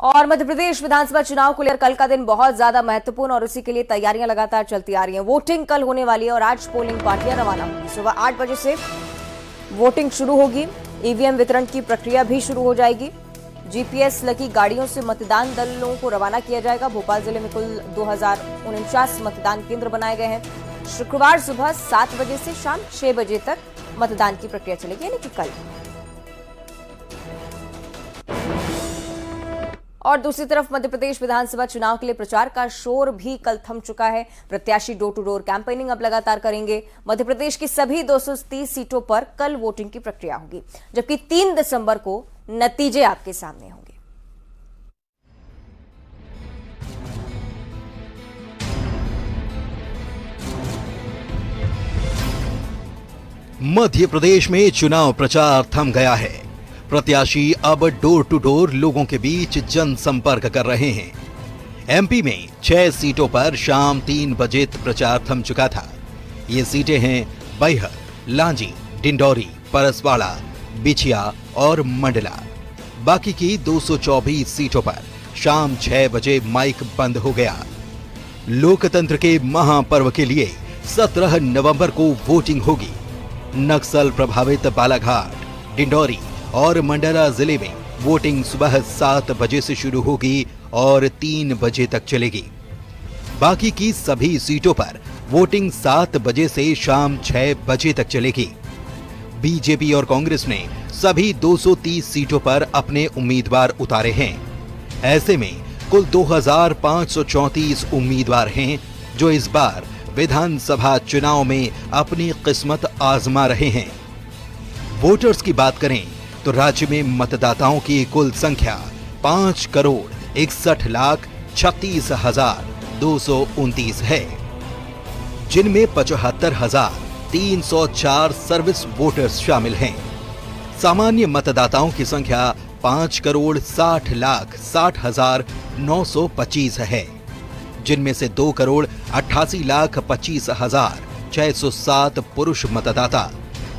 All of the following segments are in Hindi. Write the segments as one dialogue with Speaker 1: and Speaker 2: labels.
Speaker 1: और मध्य प्रदेश विधानसभा चुनाव को लेकर कल का दिन बहुत ज्यादा महत्वपूर्ण और उसी के लिए तैयारियां लगातार चलती आ रही हैं। वोटिंग कल होने वाली है और आज पोलिंग पार्टियां रवाना होंगी। सुबह 8 बजे से वोटिंग शुरू होगी। ईवीएम वितरण की प्रक्रिया भी शुरू हो जाएगी। जीपीएस लगी गाड़ियों से मतदान दलों को रवाना किया जाएगा। भोपाल जिले में कुल 2049 मतदान केंद्र बनाए गए हैं। शुक्रवार सुबह 7 बजे से शाम 6 बजे तक मतदान की प्रक्रिया चलेगी, यानी कि कल। और दूसरी तरफ मध्य प्रदेश विधानसभा चुनाव के लिए प्रचार का शोर भी कल थम चुका है। प्रत्याशी डोर टू डोर कैंपेनिंग अब लगातार करेंगे। मध्य प्रदेश की सभी 230 सीटों पर कल वोटिंग की प्रक्रिया होगी, जबकि 3 दिसंबर को नतीजे आपके सामने होंगे।
Speaker 2: मध्य प्रदेश में चुनाव प्रचार थम गया है। प्रत्याशी अब डोर टू डोर लोगों के बीच जनसंपर्क कर रहे हैं। एमपी में 6 सीटों पर शाम 3 बजे प्रचार थम चुका था। ये सीटें हैं बैहर, लांजी, डिंडौरी, परसवाड़ा, बिछिया और मंडला। बाकी की 224 सीटों पर शाम 6 बजे माइक बंद हो गया। लोकतंत्र के महापर्व के लिए 17 नवंबर को वोटिंग होगी। नक्सल प्रभावित बालाघाट, डिंडौरी और मंडला जिले में वोटिंग सुबह 7 बजे से शुरू होगी और 3 बजे तक चलेगी। बाकी की सभी सीटों पर वोटिंग 7 बजे से शाम 6 बजे तक चलेगी। बीजेपी और कांग्रेस ने सभी 230 सीटों पर अपने उम्मीदवार उतारे हैं। ऐसे में कुल 2534 उम्मीदवार हैं जो इस बार विधानसभा चुनाव में अपनी किस्मत आजमा रहे हैं। वोटर्स की बात करें तो राज्य में मतदाताओं की कुल संख्या 5,36,36,229 है, जिनमें 75,304 सर्विस वोटर्स शामिल हैं। सामान्य मतदाताओं की संख्या 5,60,60,925 है, जिनमें से 2,88,25,607 पुरुष मतदाता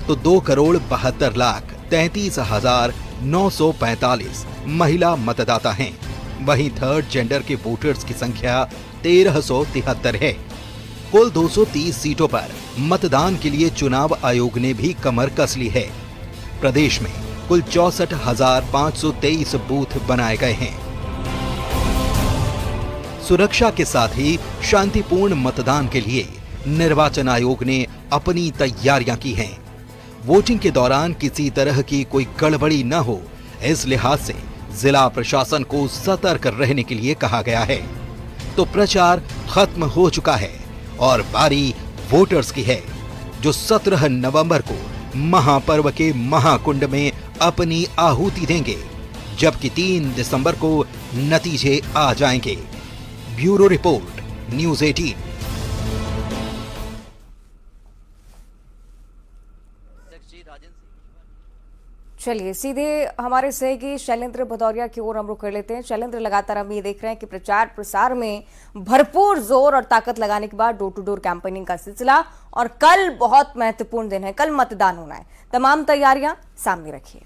Speaker 2: तो 2,72,33,945 महिला मतदाता हैं। वहीं थर्ड जेंडर के वोटर्स की संख्या 1,373 है। कुल 230 सीटों पर मतदान के लिए चुनाव आयोग ने भी कमर कस ली है। प्रदेश में कुल 64,523 बूथ बनाए गए हैं। सुरक्षा के साथ ही शांतिपूर्ण मतदान के लिए निर्वाचन आयोग ने अपनी तैयारियां की हैं। वोटिंग के दौरान किसी तरह की कोई गड़बड़ी न हो, इस लिहाज से जिला प्रशासन को सतर्क रहने के लिए कहा गया है। तो प्रचार खत्म हो चुका है और बारी वोटर्स की है, जो 17 नवंबर को महापर्व के महाकुंड में अपनी आहुति देंगे, जबकि 3 दिसंबर को नतीजे आ जाएंगे। Bureau report, news 18।
Speaker 1: चलिए सीधे हमारे सहयोगी शैलेंद्र भदौरिया की ओर हम रुख कर लेते हैं। शैलेंद्र, लगातार हम ये देख रहे हैं कि प्रचार प्रसार में भरपूर जोर और ताकत लगाने के बाद डोर टू डोर कैंपेनिंग का सिलसिला, और कल बहुत महत्वपूर्ण दिन है, कल मतदान होना है। तमाम तैयारियां सामने रखिए।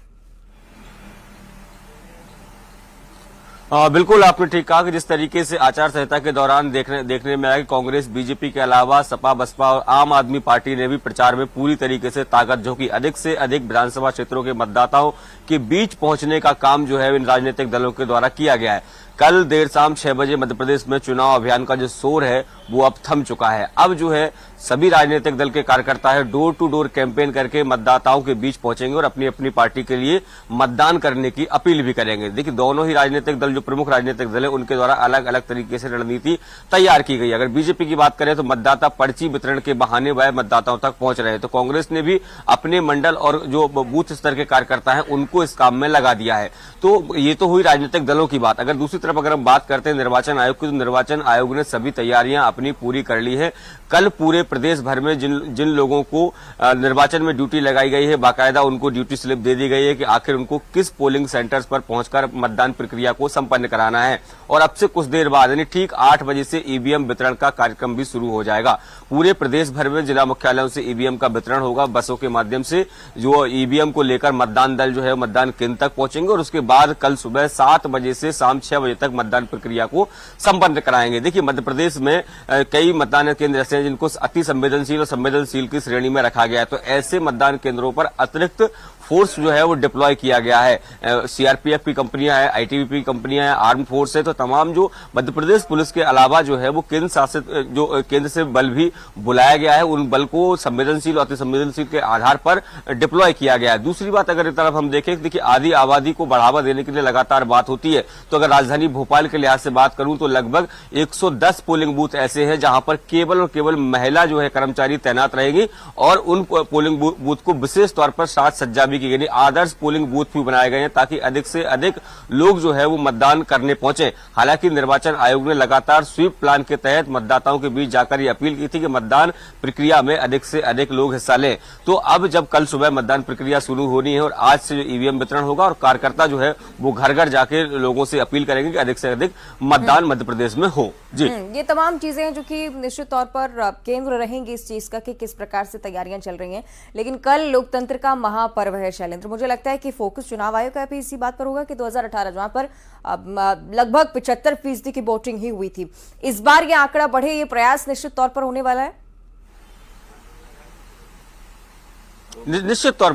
Speaker 3: बिल्कुल, आपने ठीक कहा कि जिस तरीके से आचार संहिता के दौरान देखने में आया कि कांग्रेस, बीजेपी के अलावा सपा, बसपा और आम आदमी पार्टी ने भी प्रचार में पूरी तरीके से ताकत झोंकी। अधिक से अधिक विधानसभा क्षेत्रों के मतदाताओं के बीच पहुंचने का काम जो है इन राजनीतिक दलों के द्वारा किया गया है। कल देर शाम 6 बजे मध्य प्रदेश में चुनाव अभियान का जो शोर है वो अब थम चुका है। अब जो है सभी राजनीतिक दल के कार्यकर्ता है डोर टू डोर कैंपेन करके मतदाताओं के बीच पहुंचेंगे और अपनी अपनी पार्टी के लिए मतदान करने की अपील भी करेंगे। देखिए, दोनों ही राजनीतिक दल, जो प्रमुख राजनीतिक दल है, उनके द्वारा अलग अलग तरीके से रणनीति तैयार की गई। अगर बीजेपी की बात करें तो मतदाता पर्ची वितरण के बहाने वह मतदाताओं तक पहुंच रहे हैं, तो कांग्रेस ने भी अपने मंडल और जो बूथ स्तर के कार्यकर्ता है उनको इस काम में लगा दिया है। तो ये तो हुई राजनीतिक दलों की बात। अगर दूसरी तरफ अगर हम बात करते हैं निर्वाचन आयोग की, तो निर्वाचन आयोग ने सभी तैयारियां अपनी पूरी कर ली है। कल पूरे प्रदेश भर में जिन लोगों को निर्वाचन में ड्यूटी लगाई गई है, बाकायदा उनको ड्यूटी स्लिप दे दी गई है कि आखिर उनको किस पोलिंग सेंटर्स पर पहुंचकर मतदान प्रक्रिया को संपन्न कराना है। और अब से कुछ देर बाद यानी ठीक 8 बजे से ईवीएम वितरण का कार्यक्रम भी शुरू हो जाएगा। पूरे प्रदेश भर में जिला मुख्यालयों से ईवीएम का वितरण होगा। बसों के माध्यम से जो ईवीएम को लेकर मतदान दल जो है मतदान केंद्र तक पहुंचेंगे और उसके बाद कल सुबह 7 बजे से शाम 6 बजे तक मतदान प्रक्रिया को संपन्न कराएंगे। देखिए, मध्य प्रदेश में कई मतदान केंद्र ऐसे हैं जिनको अति संवेदनशील और संवेदनशील की श्रेणी में रखा गया है, तो ऐसे मतदान केंद्रों पर अतिरिक्त फोर्स जो है वो डिप्लॉय किया गया है। सीआरपीएफ की कंपनियां हैं, आईटीबीपी की कंपनियां हैं, आर्म फोर्स है, तो तमाम जो मध्य प्रदेश पुलिस के अलावा जो है वो केंद्र शासित जो केंद्र से बल भी बुलाया गया है, उन बल को संवेदनशील और अति संवेदनशील के आधार पर डिप्लॉय किया गया है। दूसरी बात अगर इस तरफ हम देखें, देखिए आधी आबादी को बढ़ावा देने के लिए लगातार बात होती है, तो अगर राजधानी भोपाल के लिहाज से बात करूं तो लगभग 110 पोलिंग बूथ ऐसे हैं जहां पर केवल और केवल महिला जो है कर्मचारी तैनात रहेगी और उन पोलिंग बूथ को विशेष तौर पर साज सज्जा की गई, आदर्श पोलिंग बूथ भी बनाए गए हैं ताकि अधिक से अधिक लोग जो है वो मतदान करने पहुंचे। हालांकि निर्वाचन आयोग ने लगातार स्वीप प्लान के तहत मतदाताओं के बीच जाकर ये अपील की थी कि मतदान प्रक्रिया में अधिक से अधिक लोग हिस्सा लें। तो अब जब कल सुबह मतदान प्रक्रिया शुरू होनी है और आज से जो ईवीएम वितरण होगा और कार्यकर्ता जो है वो घर घर जाके लोगों से अपील करेंगे कि अधिक से अधिक मतदान मध्य प्रदेश में हो। जी,
Speaker 1: ये तमाम चीजें हैं जो कि निश्चित तौर पर केंद्र रहेंगी इस चीज का कि किस प्रकार से तैयारियां चल रही हैं। लेकिन कल लोकतंत्र का महापर्व है शैलेंद्र, मुझे लगता है कि फोकस चुनाव आयोग का भी इसी बात पर होगा कि 2018 जहां पर लगभग 75% की वोटिंग ही हुई थी, इस बार ये आंकड़ा बढ़े, ये प्रयास निश्चित तौर पर होने वाला है।
Speaker 3: निश्चित तौर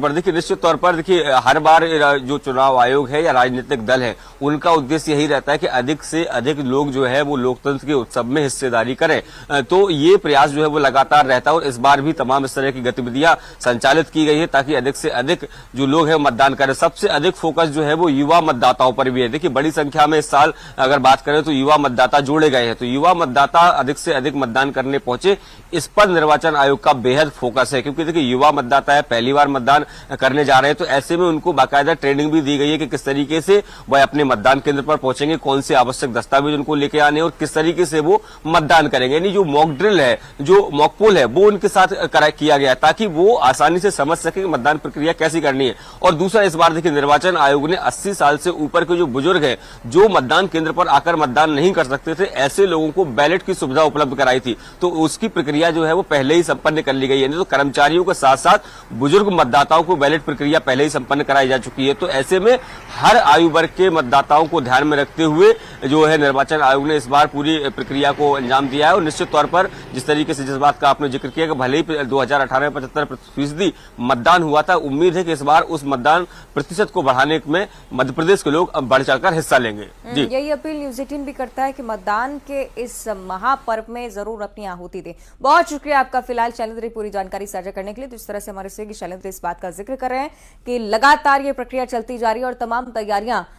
Speaker 3: पर देखिए हर बार जो चुनाव आयोग है या राजनीतिक दल है उनका उद्देश्य यही रहता है कि अधिक से अधिक लोग जो है वो लोकतंत्र के उत्सव में हिस्सेदारी करें। तो ये प्रयास जो है वो लगातार रहता है और इस बार भी तमाम इस तरह की गतिविधियां संचालित की गई है ताकि अधिक से अधिक जो लोग हैं मतदान करें। सबसे अधिक फोकस जो है वो युवा मतदाताओं पर भी है। देखिए, बड़ी संख्या में इस साल अगर बात करें तो युवा मतदाता जोड़े गए हैं, तो युवा मतदाता अधिक से अधिक मतदान करने पहुंचे, इस पर निर्वाचन आयोग का बेहद फोकस है। क्योंकि देखिए युवा मतदाता है, पहली बार मतदान करने जा रहे हैं, तो ऐसे में उनको बाकायदा ट्रेनिंग भी दी गई है कि किस तरीके से वह अपने मतदान केंद्र पर पहुंचेंगे, कौन से आवश्यक दस्तावेज उनको लेके आने और किस तरीके से वो मतदान करेंगे। यानी जो मॉक ड्रिल है, जो मॉक पोल है, वो उनके साथ किया गया है ताकि वो आसानी से समझ सके कि मतदान प्रक्रिया कैसी करनी है। और दूसरा, इस बार देखिए निर्वाचन आयोग ने 80 साल से ऊपर के जो बुजुर्ग हैं जो मतदान केंद्र पर आकर मतदान नहीं कर सकते थे, ऐसे लोगों को बैलेट की सुविधा उपलब्ध कराई थी, तो उसकी प्रक्रिया जो है वो पहले ही संपन्न कर ली गई है। तो कर्मचारियों के साथ साथ बुजुर्ग मतदाताओं को बैलेट प्रक्रिया पहले ही संपन्न कराई जा चुकी है। तो ऐसे में हर आयु वर्ग के मतदाताओं को ध्यान में रखते हुए जो है निर्वाचन आयोग ने इस बार पूरी प्रक्रिया को अंजाम दिया है। और निश्चित तौर पर जिस तरीके से जिस बात का आपने जिक्र किया कि भले ही 2018 में 75% मतदान हुआ था, उम्मीद है कि इस बार उस मतदान प्रतिशत को बढ़ाने में मध्य प्रदेश के लोग बढ़ चढ़कर हिस्सा लेंगे। जी,
Speaker 1: यही अपील न्यूज 18 भी करता है कि मतदान के इस महापर्व में जरूर अपनी आहुति दें। बहुत शुक्रिया आपका फिलहाल शैलेंद्र पूरी जानकारी साझा करने के लिए। तो इस तरह से हमारे सहयोगी शैलेंद्र इस बात का जिक्र कर रहे हैं कि लगातार ये प्रक्रिया चलती जा रही है और तमाम तैयारियां